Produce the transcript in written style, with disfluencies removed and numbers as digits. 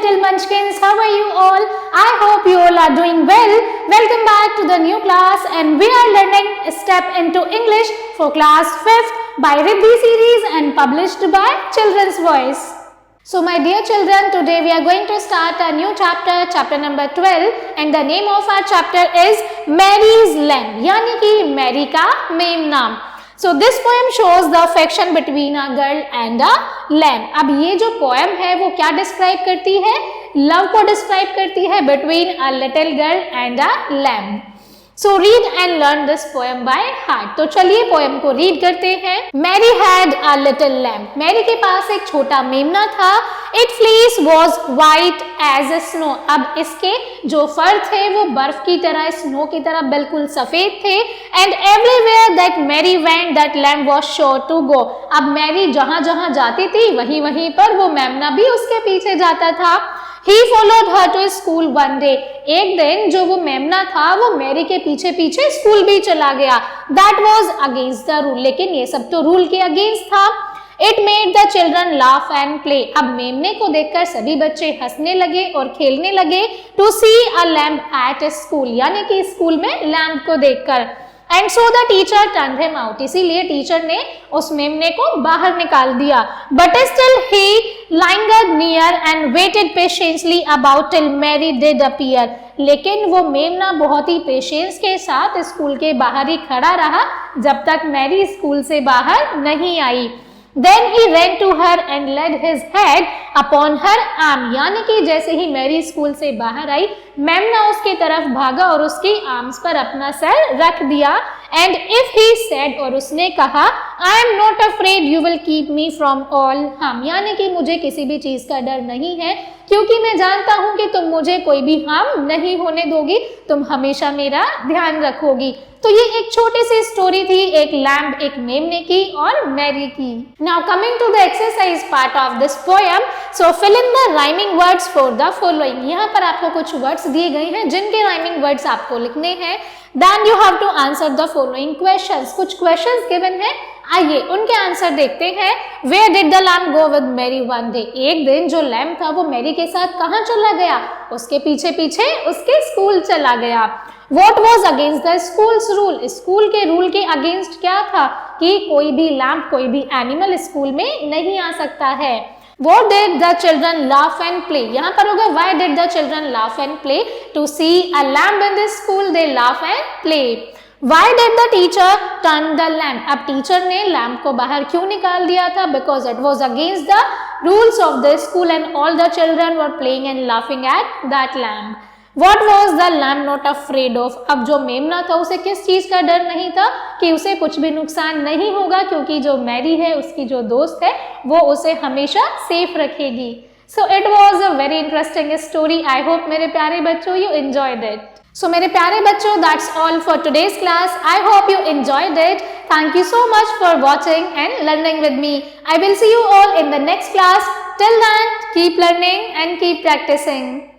little munchkins, how are you all? I hope you all are doing well. Welcome back to the new class, and we are learning Step into English for class 5th by Riddhi series and published by Children's Voice. So my dear children, today we are going to start a new chapter, chapter number 12, and the name of our chapter is Mary's Lamb, यानी कि Mary का मेमना. So this poem shows the affection between a girl and a lamb. अब ये जो poem है वो क्या describe करती है? Love को describe करती है between a little girl and a lamb. So read and learn this poem by heart. तो चलिए पोएम को रीड करते हैं. Mary had a little lamb. Mary के पास एक छोटा मेमना था. Its fleece was white as snow. अब इसके जो फर थे वो बर्फ की तरह, स्नो की तरह बिल्कुल सफेद थे. And everywhere that Mary went, that lamb was sure to go. अब मैरी जहां जहां जाती थी वहीं वहीं पर वो मेमना भी उसके पीछे जाता था. He followed her to school one day. एक दिन जो वो मेमना था वो मैरी के पीछे पीछे स्कूल भी चला गया. That was against the rule. लेकिन ये सब तो रूल के अगेंस्ट था. It made the children laugh and play. अब मेमने को देखकर सभी बच्चे हंसने लगे और खेलने लगे. To see a lamb at school, यानी कि स्कूल में लैम्प को देखकर. And so the teacher turned him out. इसीलिए टीचर ने उस मेमने को बाहर निकाल दिया. But still he lingered near and waited patiently about till Mary did appear. लेकिन वो मेमना बहुत ही पेशेंस के साथ स्कूल के बाहर ही खड़ा रहा जब तक मैरी स्कूल से बाहर नहीं आई. Then he ran to her and laid his head upon her arm. यानी कि जैसे ही मैरी स्कूल से बाहर आई, मेमना उसकी तरफ भागा और उसकी आर्म्स पर अपना सर रख दिया. And if he said, और उसने कहा, I am not afraid, you will keep me from all harm. यानी कि मुझे किसी भी चीज का डर नहीं है क्योंकि मैं जानता हूं कि तुम मुझे कोई भी हार्म नहीं होने दोगी, तुम हमेशा मेरा ध्यान रखोगी. तो ये एक छोटी सी स्टोरी थी, एक लैम्ब, एक मेमने की और मैरी की. Now coming to the exercise part of this poem, so fill in the rhyming words for the following. यहाँ पर आपको कुछ वर्ड्स दिए गए हैं जिनके राइमिंग वर्ड्स आपको लिखने हैं. Then you have to answer the following questions. कुछ क्वेश्चंस गिवन है, आइए उनके आंसर देखते हैं. Where did the lamb go with Mary one day. एक दिन जो लैम्ब था वो मैरी के साथ कहाँ चला गया? उसके पीछे पीछे उसके स्कूल चला गया. What was against the school's rule? School के रूल के अगेंस्ट क्या था कि कोई भी लैम्प, कोई भी एनिमल स्कूल में नहीं आ सकता है. What did the children laugh and play? यहाँ पर होगा why did the children laugh and play? To see a lamb in the school, they laugh and play. Why did the teacher turn the lamp? अब teacher ने lamp को बाहर क्यों निकाल दिया था? Because it was against the rules of the school and all the children were playing and laughing at that lamp. What was the lamb not afraid of? अब जो मेमना था उसे किस चीज का डर नहीं था कि उसे कुछ भी नुकसान नहीं होगा क्योंकि जो मैरी है, उसकी जो दोस्त है, वो उसे हमेशा सेफ रखेगी. So it was a very interesting story. I hope मेरे प्यारे बच्चों you enjoyed it. So मेरे प्यारे बच्चों, that's all for today's class. I hope you enjoyed it. Thank you so much for watching and learning with me. I will see you all in the next class. Till then, keep learning and keep practicing.